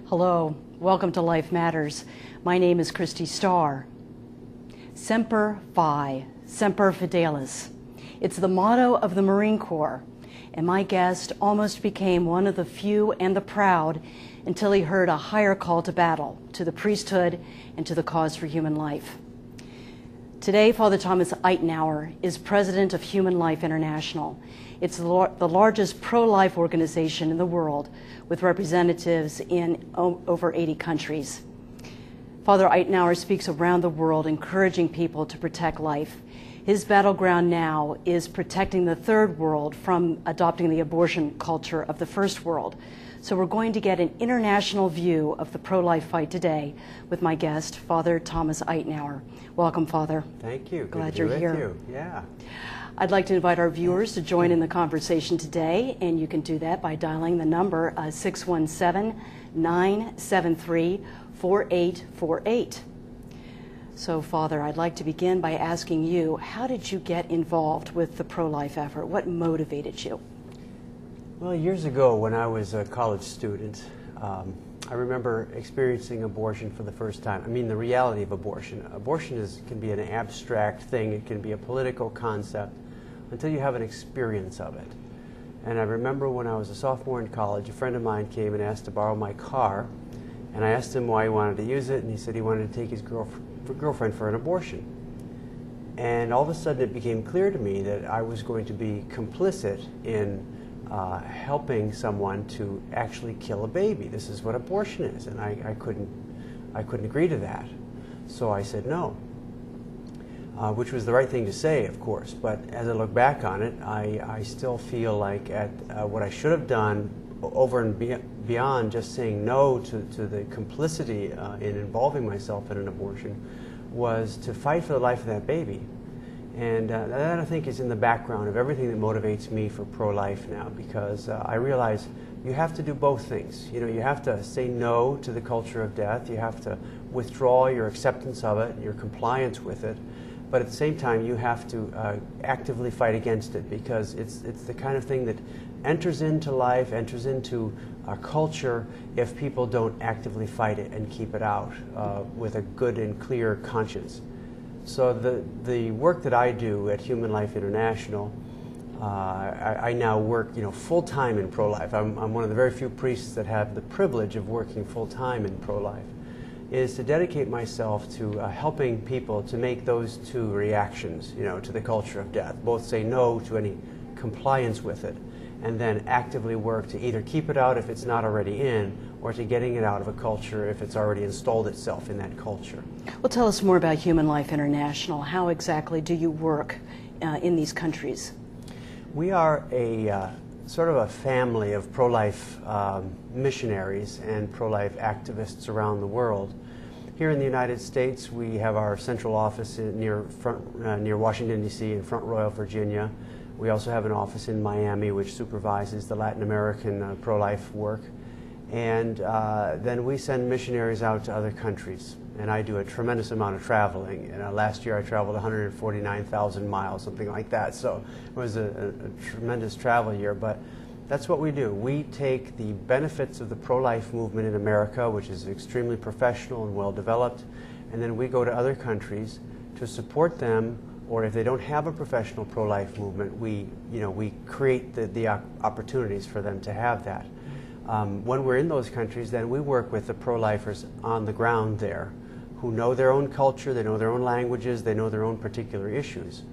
Hello, welcome to Life Matters. My name is Herlihy-Starr. Semper Fi, Semper Fidelis. It's the motto of the Marine Corps, and my guest almost became one of the few and the proud until he heard a higher call to battle, to the priesthood, and to the cause for human life. Today, Father Thomas Euteneuer is president of Human Life International. It's the largest pro-life organization in the world, with representatives in over 80 countries. Father Euteneuer speaks around the world, encouraging people to protect life. His battleground now is protecting the third world from adopting the abortion culture of the first world. So we're going to get an international view of the pro-life fight today with my guest, Father Thomas Euteneuer. Welcome, Father. Thank you. Glad you're here. With you. Yeah. I'd like to invite our viewers to join in the conversation today, and you can do that by dialing the number 617-973-4848. So, Father, I'd like to begin by asking you, how did you get involved with the pro-life effort? What motivated you? Well, years ago when I was a college student, I remember experiencing abortion for the first time. I mean, the reality of abortion. Abortion can be an abstract thing. It can be a political concept until you have an experience of it. And I remember when I was a sophomore in college, a friend of mine came and asked to borrow my car. And I asked him why he wanted to use it, and he said he wanted to take his girlfriend for an abortion. And all of a sudden it became clear to me that I was going to be complicit in helping someone to actually kill a baby. This is what abortion is, and I couldn't agree to that. So I said no, which was the right thing to say, of course. But as I look back on it, I still feel like what I should have done over and beyond just saying no to the complicity in involving myself in an abortion was to fight for the life of that baby. And that, I think, is in the background of everything that motivates me for pro-life now, because I realize you have to do both things. You know, you have to say no to the culture of death. You have to withdraw your acceptance of it, your compliance with it. But at the same time, you have to actively fight against it, because it's the kind of thing that enters into life, enters into our culture, if people don't actively fight it and keep it out with a good and clear conscience. So the work that I do at Human Life International, I now work full-time in pro-life. I'm one of the very few priests that have the privilege of working full-time in pro-life, is to dedicate myself to helping people to make those two reactions, to the culture of death. Both say no to any compliance with it, and then actively work to either keep it out if it's not already in, or to getting it out of a culture if it's already installed itself in that culture. Well, tell us more about Human Life International. How exactly do you work in these countries? We are a sort of a family of pro-life missionaries and pro-life activists around the world. Here in the United States, we have our central office near Washington, D.C. in Front Royal, Virginia. We also have an office in Miami which supervises the Latin American pro-life work. And then we send missionaries out to other countries. And I do a tremendous amount of traveling. Last year I traveled 149,000 miles, something like that. So it was a tremendous travel year. But that's what we do. We take the benefits of the pro-life movement in America, which is extremely professional and well developed, and then we go to other countries to support them. Or if they don't have a professional pro-life movement, we create the opportunities for them to have that. When we're in those countries, then we work with the pro-lifers on the ground there, who know their own culture, they know their own languages, they know their own particular issues,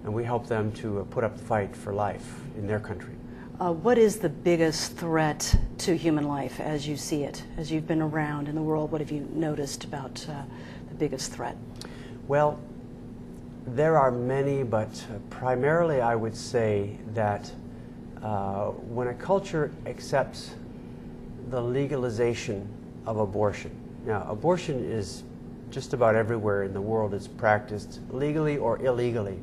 and we help them to put up the fight for life in their country. What is the biggest threat to human life as you see it? As you've been around in the world, what have you noticed about the biggest threat? Well, there are many, but primarily I would say that when a culture accepts the legalization of abortion. Now, abortion is just about everywhere in the world. It's practiced legally or illegally.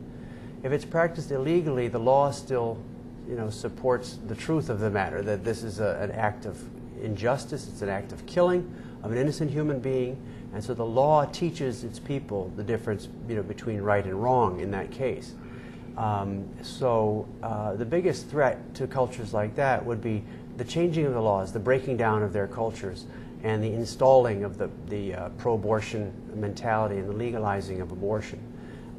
If it's practiced illegally, the law still supports the truth of the matter, that this is an act of injustice, it's an act of killing of an innocent human being, and so the law teaches its people the difference between right and wrong in that case. The biggest threat to cultures like that would be the changing of the laws, the breaking down of their cultures, and the installing of the pro-abortion mentality and the legalizing of abortion.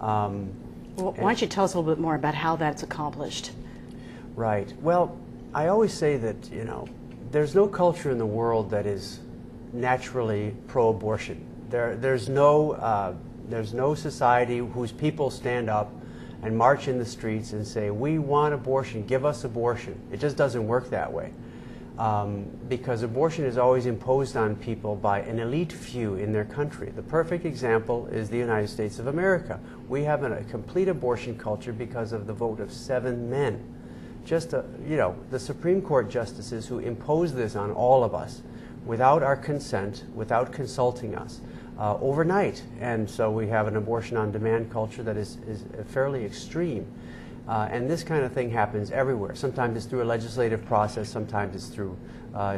Well, why don't you tell us a little bit more about how that's accomplished? Right. Well, I always say that, there's no culture in the world that is naturally pro-abortion. There's no society whose people stand up and march in the streets and say, we want abortion, give us abortion. It just doesn't work that way. Because abortion is always imposed on people by an elite few in their country. The perfect example is the United States of America. We have a complete abortion culture because of the vote of 7 men. Just, the Supreme Court justices who imposed this on all of us without our consent, without consulting us, overnight. And so we have an abortion on demand culture that is fairly extreme. And this kind of thing happens everywhere. Sometimes it's through a legislative process, sometimes it's through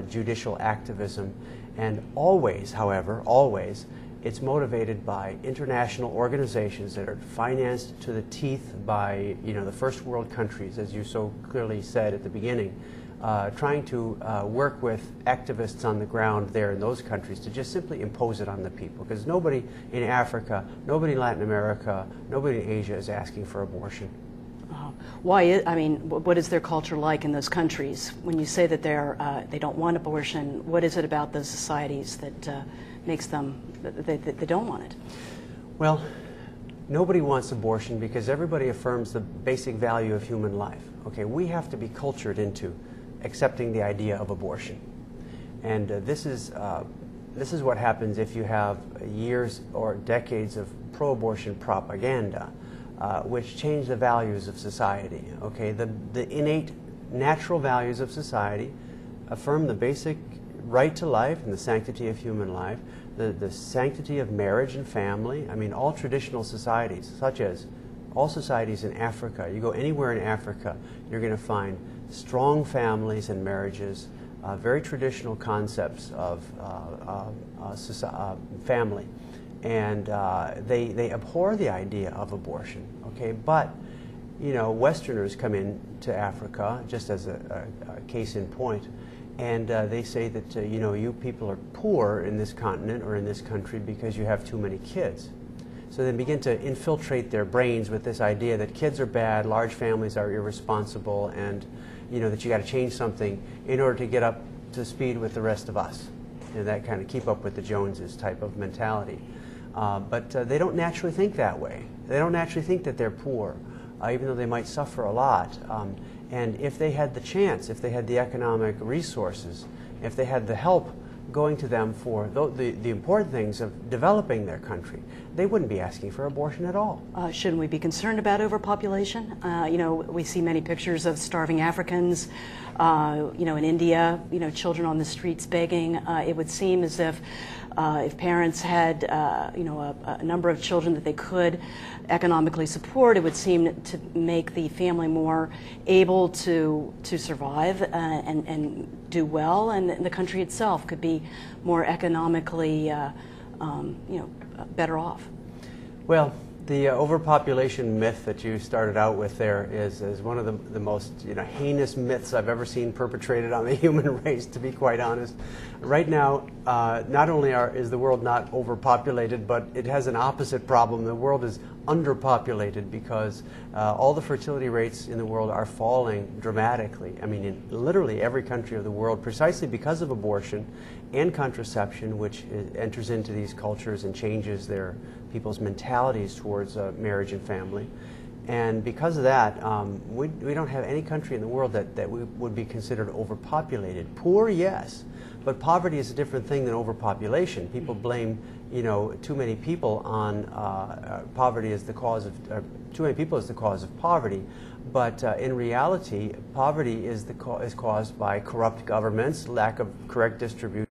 judicial activism. And always, however, always, it's motivated by international organizations that are financed to the teeth by the first world countries, as you so clearly said at the beginning, trying to work with activists on the ground there in those countries to just simply impose it on the people. Because nobody in Africa, nobody in Latin America, nobody in Asia is asking for abortion. What is their culture like in those countries? When you say that they don't want abortion, what is it about those societies that makes them, they don't want it? Well, nobody wants abortion because everybody affirms the basic value of human life. Okay, we have to be cultured into accepting the idea of abortion. And this is what happens if you have years or decades of pro-abortion propaganda, which change the values of society. Okay, the innate natural values of society affirm the basic right to life and the sanctity of human life, the sanctity of marriage and family. I mean, all traditional societies, such as all societies in Africa, you go anywhere in Africa, you're going to find strong families and marriages, very traditional concepts of family. And they abhor the idea of abortion. Okay, but Westerners come into Africa, just as a case in point, and they say that you people are poor in this continent or in this country because you have too many kids. So they begin to infiltrate their brains with this idea that kids are bad, large families are irresponsible, and that you got to change something in order to get up to speed with the rest of us. That kind of keep up with the Joneses type of mentality. But they don't naturally think that way. They don't naturally think that they're poor, even though they might suffer a lot. And if they had the chance, if they had the economic resources, if they had the help going to them for the important things of developing their country, they wouldn't be asking for abortion at all. Shouldn't we be concerned about overpopulation? We see many pictures of starving Africans, in India, children on the streets begging. It would seem as if parents had, a number of children that they could economically support, it would seem to make the family more able to survive and do well, and the country itself could be more economically, better off. Well, the overpopulation myth that you started out with there is one of the most heinous myths I've ever seen perpetrated on the human race, to be quite honest. Right now, not only is the world not overpopulated, but it has an opposite problem. The world is underpopulated because all the fertility rates in the world are falling dramatically. I mean, in literally every country of the world, precisely because of abortion and contraception, which enters into these cultures and changes people's mentalities towards marriage and family. And because of that, we don't have any country in the world that would be considered overpopulated. Poor, yes, but poverty is a different thing than overpopulation. People blame, too many people on poverty as the cause of, too many people as the cause of poverty. But in reality, poverty is caused by corrupt governments, lack of correct distribution